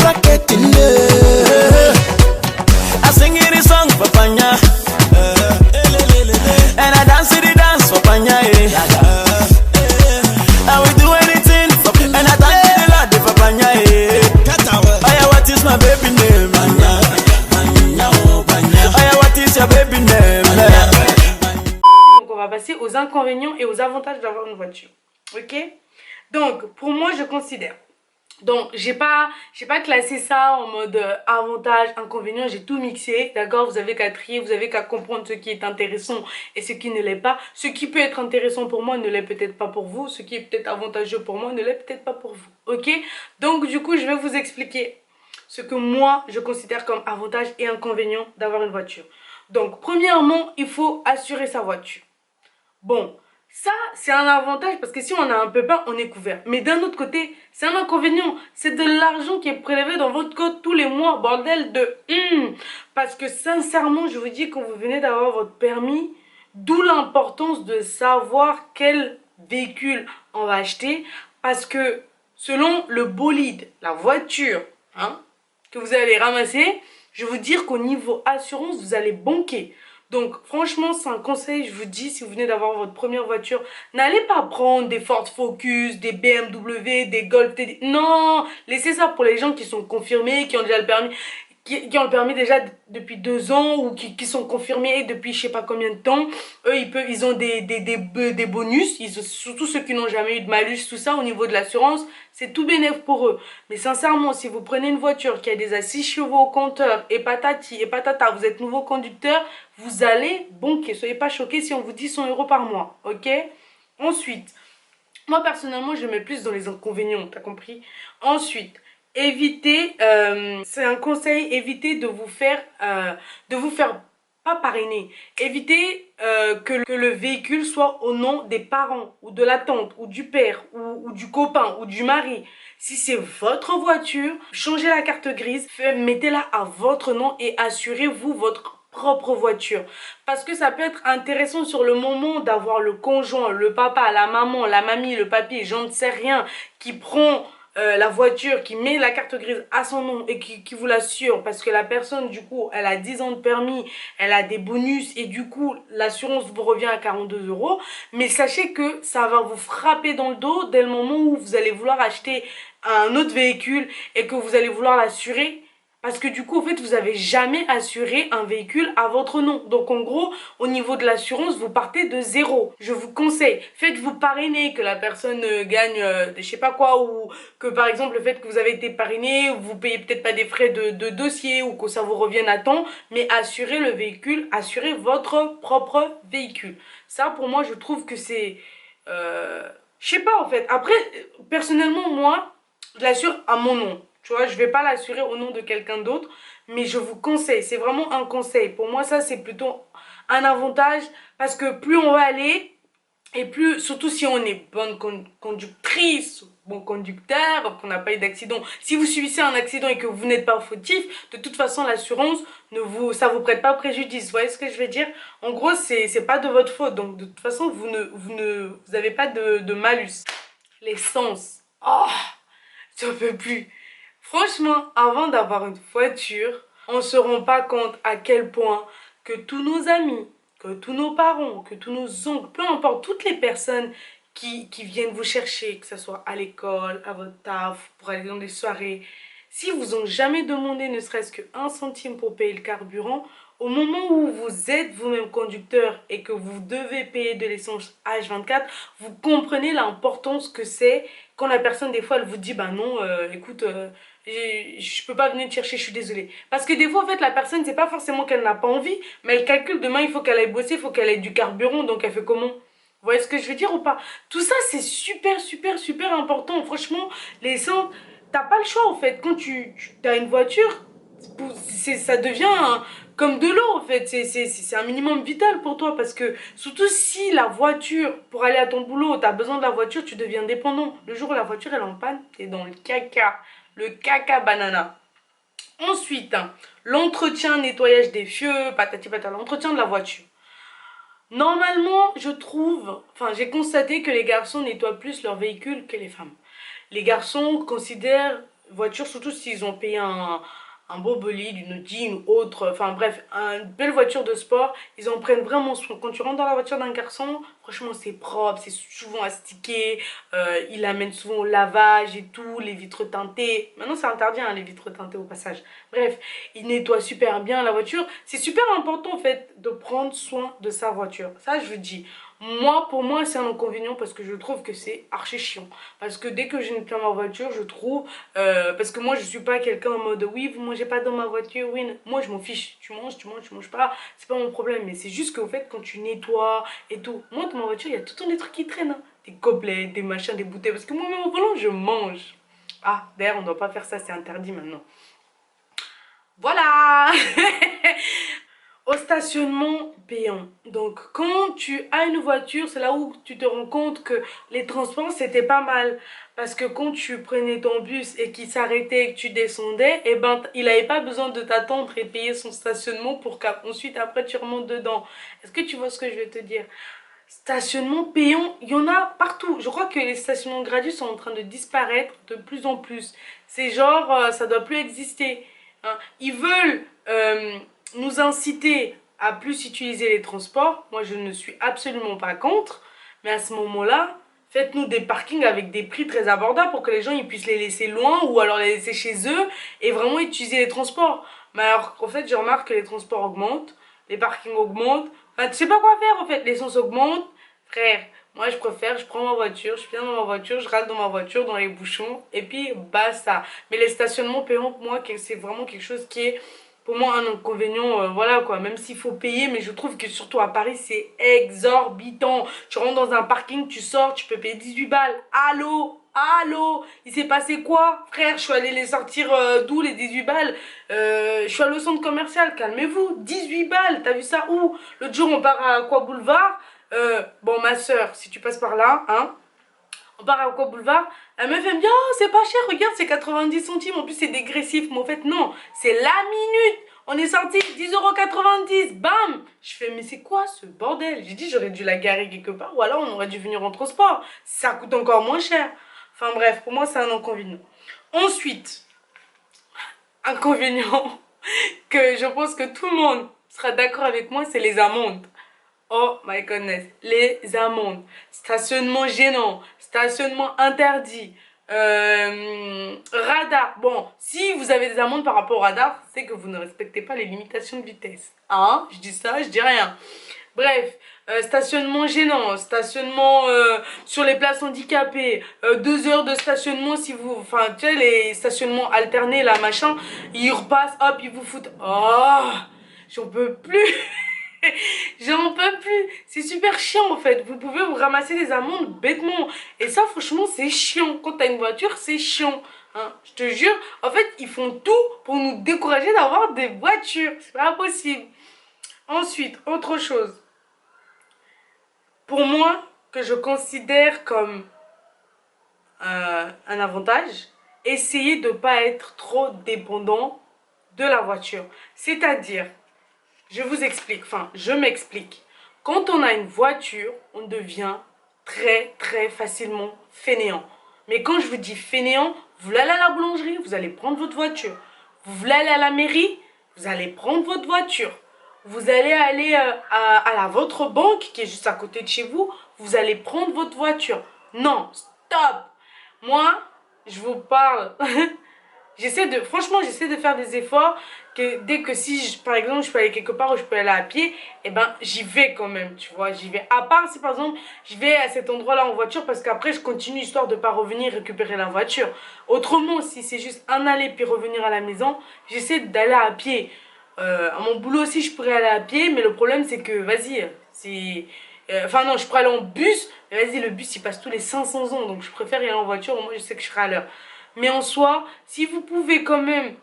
I sing it song for Panya, and I dance the dance for Panya. I will do anything for Panya, and I thank the Lord for Panya. Oh yeah, what is my baby name? Oh yeah, what is your baby name? Donc on va passer aux inconvénients et aux avantages d'avoir une voiture. Ok? Donc pour moi je considère. Donc j'ai pas classé ça en mode avantage, inconvénient, j'ai tout mixé, d'accord? Vous avez qu'à trier, vous avez qu'à comprendre ce qui est intéressant et ce qui ne l'est pas. Ce qui peut être intéressant pour moi ne l'est peut-être pas pour vous, ce qui est peut-être avantageux pour moi ne l'est peut-être pas pour vous, ok? Donc du coup je vais vous expliquer ce que moi je considère comme avantage et inconvénient d'avoir une voiture. Donc premièrement, il faut assurer sa voiture. Bon, ça, c'est un avantage parce que si on a un pépin, on est couvert. Mais d'un autre côté, c'est un inconvénient. C'est de l'argent qui est prélevé dans votre compte tous les mois, bordel de... Parce que sincèrement, je vous dis, quand vous venez d'avoir votre permis, d'où l'importance de savoir quel véhicule on va acheter. Parce que selon le bolide, la voiture, que vous allez ramasser, je vais vous dire qu'au niveau assurance, vous allez banquer. Donc franchement c'est un conseil, je vous dis, si vous venez d'avoir votre première voiture, n'allez pas prendre des Ford Focus, des BMW, des Golf TD. Non, laissez ça pour les gens qui sont confirmés, qui ont déjà le permis, qui ont le permis déjà depuis 2 ans ou qui sont confirmés depuis je sais pas combien de temps. Eux ils ont des bonus, surtout ceux qui n'ont jamais eu de malus, tout ça au niveau de l'assurance, c'est tout bénéf pour eux. Mais sincèrement, si vous prenez une voiture qui a des 6 chevaux au compteur et patati et patata, vous êtes nouveau conducteur, vous allez bonquer. Soyez pas choqués si on vous dit 100 € par mois, ok? Ensuite, moi personnellement je mets plus dans les inconvénients, t'as compris? Ensuite, évitez, c'est un conseil, évitez de vous faire pas parrainer. Évitez que le véhicule soit au nom des parents ou de la tante ou du père ou du copain ou du mari. Si c'est votre voiture, changez la carte grise, mettez-la à votre nom et assurez-vous votre propre voiture. Parce que ça peut être intéressant sur le moment d'avoir le conjoint, le papa, la maman, la mamie, le papy, j'en ne sais rien, qui prend la voiture, qui met la carte grise à son nom et qui vous l'assure parce que la personne du coup elle a 10 ans de permis, elle a des bonus et du coup l'assurance vous revient à 42 €. Mais sachez que ça va vous frapper dans le dos dès le moment où vous allez vouloir acheter un autre véhicule et que vous allez vouloir l'assurer. Parce que du coup, en fait, vous n'avez jamais assuré un véhicule à votre nom. Donc, en gros, au niveau de l'assurance, vous partez de zéro. Je vous conseille, faites-vous parrainer, que la personne gagne je sais pas quoi, ou que par exemple, le fait que vous avez été parrainé, vous payez peut-être pas des frais de dossier, ou que ça vous revienne à temps, mais assurez le véhicule, assurez votre propre véhicule. Ça, pour moi, je trouve que c'est... je sais pas, en fait. Après, personnellement, moi, je l'assure à mon nom. Tu vois, je vais pas l'assurer au nom de quelqu'un d'autre, mais je vous conseille, c'est vraiment un conseil. Pour moi, ça, c'est plutôt un avantage parce que plus on va aller et plus, surtout si on est bonne conductrice, bon conducteur, qu'on n'a pas eu d'accident. Si vous subissez un accident et que vous n'êtes pas fautif, de toute façon, l'assurance, ça vous prête pas préjudice. Vous voyez ce que je veux dire? En gros, c'est pas de votre faute. Donc, de toute façon, vous n'avez pas de malus. L'essence. Oh, j'en peux plus. Franchement, avant d'avoir une voiture, on ne se rend pas compte à quel point que tous nos amis, que tous nos parents, que tous nos oncles, peu importe, toutes les personnes qui viennent vous chercher, que ce soit à l'école, à votre taf, pour aller dans des soirées, si vous n'ont jamais demandé ne serait-ce que 1 centime pour payer le carburant, au moment où vous êtes vous-même conducteur et que vous devez payer de l'essence H24, vous comprenez l'importance que c'est quand la personne des fois elle vous dit bah non écoute je peux pas venir te chercher, je suis désolée. Parce que des fois en fait la personne c'est pas forcément qu'elle n'a pas envie, mais elle calcule demain il faut qu'elle aille bosser, il faut qu'elle ait du carburant, donc elle fait comment? Vous voyez ce que je veux dire ou pas? Tout ça c'est super important. Franchement l'essence, t'as pas le choix en fait. Quand tu as une voiture, ça devient comme de l'eau en fait, c'est un minimum vital pour toi parce que surtout si la voiture, pour aller à ton boulot, tu as besoin de la voiture, tu deviens dépendant. Le jour où la voiture elle est en panne, t'es dans le caca banana. Ensuite, l'entretien, nettoyage des feux, patati patata, l'entretien de la voiture. Normalement, je trouve, enfin j'ai constaté que les garçons nettoient plus leur véhicule que les femmes. Les garçons considèrent voiture, surtout s'ils ont payé un beau bolide, une Audi, une autre, enfin bref, une belle voiture de sport, ils en prennent vraiment soin. Quand tu rentres dans la voiture d'un garçon, franchement c'est propre, c'est souvent astiqué, il l'amène souvent au lavage et tout, les vitres teintées. Maintenant c'est interdit hein, les vitres teintées au passage. Bref, il nettoie super bien la voiture. C'est super important en fait de prendre soin de sa voiture. Ça je vous dis. Moi, pour moi, c'est un inconvénient parce que je trouve que c'est archi chiant. Parce que dès que je nettoie ma voiture, je trouve parce que moi je suis pas quelqu'un en mode oui vous mangez pas dans ma voiture, oui moi je m'en fiche, tu manges pas, c'est pas mon problème, mais c'est juste qu'au fait quand tu nettoies et tout, moi dans ma voiture il y a tout le temps des trucs qui traînent, hein. Des gobelets, des machins, des bouteilles, parce que moi même au volant je mange. Ah d'ailleurs on doit pas faire ça, c'est interdit maintenant. Voilà. Au stationnement payant. Donc quand tu as une voiture, c'est là où tu te rends compte que les transports c'était pas mal. Parce que quand tu prenais ton bus et qu'il s'arrêtait et que tu descendais, eh ben il avait pas besoin de t'attendre et payer son stationnement pour qu'ensuite après tu remontes dedans. Est-ce que tu vois ce que je vais te dire? Stationnement payant, il y en a partout. Je crois que les stationnements gratuits sont en train de disparaître de plus en plus. C'est genre, ça doit plus exister. Hein. Ils veulent nous inciter à plus utiliser les transports. Moi, je ne suis absolument pas contre. Mais à ce moment-là, faites-nous des parkings avec des prix très abordables pour que les gens ils puissent les laisser loin ou alors les laisser chez eux et vraiment utiliser les transports. Mais alors, en fait, je remarque que les transports augmentent, les parkings augmentent. Enfin, tu sais pas quoi faire en fait. L'essence augmente. Frère, moi je préfère, je prends ma voiture, je viens dans ma voiture, je râle dans ma voiture, dans les bouchons, et puis basta. Mais les stationnements payants, pour moi, c'est vraiment quelque chose qui est, pour moi, un inconvénient, voilà quoi. Même s'il faut payer, mais je trouve que surtout à Paris, c'est exorbitant. Tu rentres dans un parking, tu sors, tu peux payer 18 balles. Allô? Allô, il s'est passé quoi? Frère, je suis allée les sortir d'où les 18 balles? Je suis allée au centre commercial, calmez-vous. 18 balles, t'as vu ça où? L'autre jour, on part à quoi boulevard? Bon, ma soeur, si tu passes par là, hein, on part à quoi boulevard? La meuf, elle me dit, oh, c'est pas cher, regarde, c'est 90 centimes. En plus, c'est dégressif. Mais en fait, non, c'est la minute. On est sorti 10,90 €. Bam! Je fais, mais c'est quoi ce bordel? J'ai dit, j'aurais dû la garer quelque part ou alors on aurait dû venir en transport. Ça coûte encore moins cher. Enfin bref, pour moi, c'est un inconvénient. Ensuite, inconvénient que je pense que tout le monde sera d'accord avec moi, c'est les amendes. Oh my goodness, les amendes, stationnement gênant, stationnement interdit, radar. Bon, si vous avez des amendes par rapport au radar, c'est que vous ne respectez pas les limitations de vitesse. Hein? Je dis ça, je dis rien. Bref, stationnement gênant, stationnement sur les places handicapées, 2 heures de stationnement si vous... Enfin, tu sais, les stationnements alternés, là, machin, ils repassent, hop, ils vous foutent... Oh, j'en peux plus. J'en peux plus. C'est super chiant, en fait. Vous pouvez vous ramasser des amendes bêtement. Et ça, franchement, c'est chiant. Quand t'as une voiture, c'est chiant. Hein, je te jure, en fait, ils font tout pour nous décourager d'avoir des voitures. C'est pas possible. Ensuite, autre chose. Pour moi, que je considère comme un avantage, essayer de ne pas être trop dépendant de la voiture. C'est-à-dire, je vous explique, enfin, je m'explique. Quand on a une voiture, on devient très très facilement fainéant. Mais quand je vous dis fainéant, vous voulez aller à la boulangerie, vous allez prendre votre voiture. Vous voulez aller à la mairie, vous allez prendre votre voiture. Vous allez aller à votre banque qui est juste à côté de chez vous, vous allez prendre votre voiture. Non, stop. Moi, je vous parle. Franchement, j'essaie de faire des efforts que dès que si, par exemple, je peux aller quelque part où je peux aller à pied, eh ben, j'y vais quand même, tu vois, j'y vais. À part si, par exemple, je vais à cet endroit-là en voiture parce qu'après, je continue histoire de pas revenir récupérer la voiture. Autrement, si c'est juste un aller puis revenir à la maison, j'essaie d'aller à pied. À mon boulot aussi, je pourrais aller à pied, mais le problème, c'est que, vas-y, c'est... Enfin non, je pourrais aller en bus, mais vas-y, le bus, il passe tous les 500 ans, donc je préfère y aller en voiture, au moins je sais que je serai à l'heure. Mais en soi, si vous pouvez quand même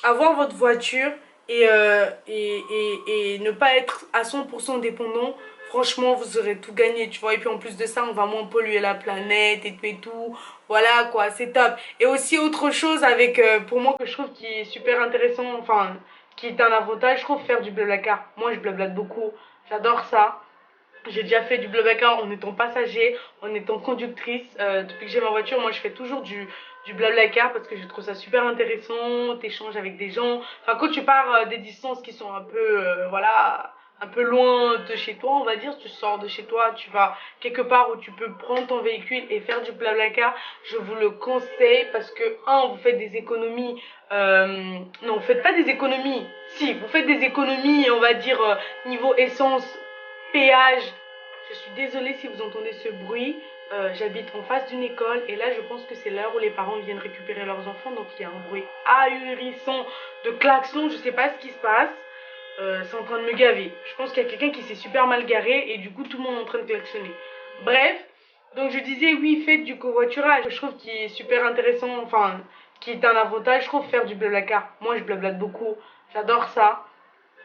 avoir votre voiture et ne pas être à 100% dépendant, franchement, vous aurez tout gagné, tu vois. Et puis en plus de ça, on va moins polluer la planète et tout et tout. Voilà quoi, c'est top. Et aussi autre chose avec, pour moi, que je trouve qui est super intéressant, enfin, qui est un avantage, je trouve faire du blablacar. Moi, je blablate beaucoup, j'adore ça. J'ai déjà fait du blablacar en étant passager, en étant conductrice. Depuis que j'ai ma voiture, moi je fais toujours du du Blablacar parce que je trouve ça super intéressant, t'échanges avec des gens. Enfin, quand tu pars des distances qui sont un peu, voilà, un peu loin de chez toi, on va dire, tu sors de chez toi, tu vas quelque part où tu peux prendre ton véhicule et faire du Blablacar, je vous le conseille parce que, vous faites des économies, non, vous faites pas des économies, si, vous faites des économies, on va dire, niveau essence, péage. Je suis désolée si vous entendez ce bruit. J'habite en face d'une école et là je pense que c'est l'heure où les parents viennent récupérer leurs enfants, donc il y a un bruit ahurissant de klaxons, je sais pas ce qui se passe. C'est en train de me gaver. Je pense qu'il y a quelqu'un qui s'est super mal garé et du coup tout le monde est en train de klaxonner. Bref, donc je disais oui, faites du covoiturage. Je trouve qu'il est super intéressant, enfin qui est un avantage, je trouve, faire du Blablacar. Moi je blablate beaucoup, j'adore ça.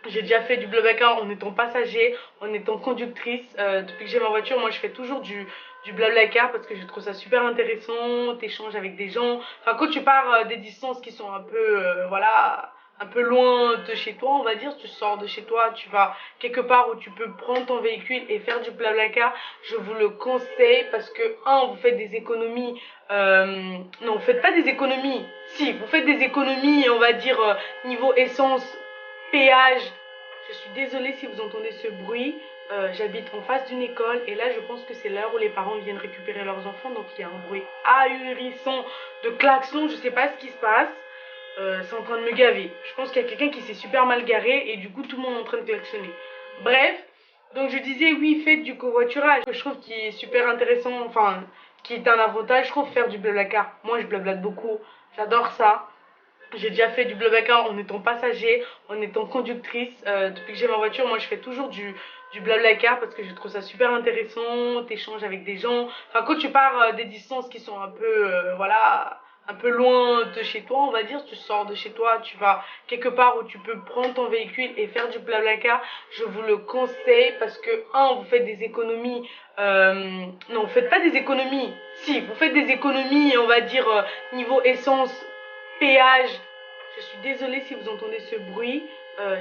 J'ai déjà fait du Blablacar en étant passager, en étant conductrice. Depuis que j'ai ma voiture, moi je fais toujours du Blablacar parce que je trouve ça super intéressant, t'échanges avec des gens. Enfin, quand tu pars des distances qui sont un peu, voilà, un peu loin de chez toi, on va dire, tu sors de chez toi, tu vas quelque part où tu peux prendre ton véhicule et faire du Blablacar, je vous le conseille parce que, vous faites des économies, non, vous faites pas des économies, si, vous faites des économies, on va dire, niveau essence, péage. Je suis désolée si vous entendez ce bruit. J'habite en face d'une école et là je pense que c'est l'heure où les parents viennent récupérer leurs enfants, donc il y a un bruit ahurissant de klaxons, je sais pas ce qui se passe. C'est en train de me gaver. Je pense qu'il y a quelqu'un qui s'est super mal garé et du coup tout le monde est en train de klaxonner. Bref, donc je disais oui, faites du covoiturage. Je trouve qu'il est super intéressant, enfin qui est un avantage, je trouve, faire du Blablacar. Moi je blablate beaucoup, j'adore ça. J'ai déjà fait du Blablacar en étant passager, en étant conductrice. Depuis que j'ai ma voiture, moi je fais toujours du Blablacar parce que je trouve ça super intéressant, t'échanges avec des gens. Enfin, quand tu pars des distances qui sont un peu, voilà, un peu loin de chez toi, on va dire, tu sors de chez toi, tu vas quelque part où tu peux prendre ton véhicule et faire du Blablacar, je vous le conseille parce que, vous faites des économies, non, vous faites pas des économies, si, vous faites des économies, on va dire, niveau essence, péage. Je suis désolée si vous entendez ce bruit.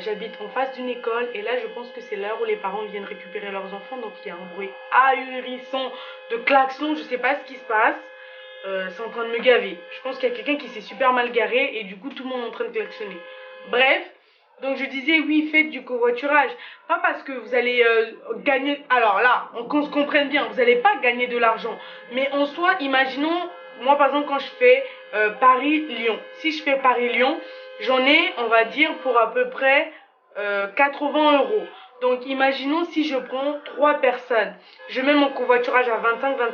J'habite en face d'une école et là je pense que c'est l'heure où les parents viennent récupérer leurs enfants, donc il y a un bruit ahurissant de klaxons, je sais pas ce qui se passe. C'est en train de me gaver. Je pense qu'il y a quelqu'un qui s'est super mal garé et du coup tout le monde est en train de klaxonner. Bref, donc je disais oui, faites du covoiturage. Pas parce que vous allez gagner... Alors là, qu'on se comprenne bien, vous n'allez pas gagner de l'argent. Mais en soi, imaginons, moi par exemple quand je fais Paris-Lyon. Si je fais Paris-Lyon, j'en ai, on va dire, pour à peu près 80 euros. Donc imaginons si je prends 3 personnes. Je mets mon covoiturage à 25-25.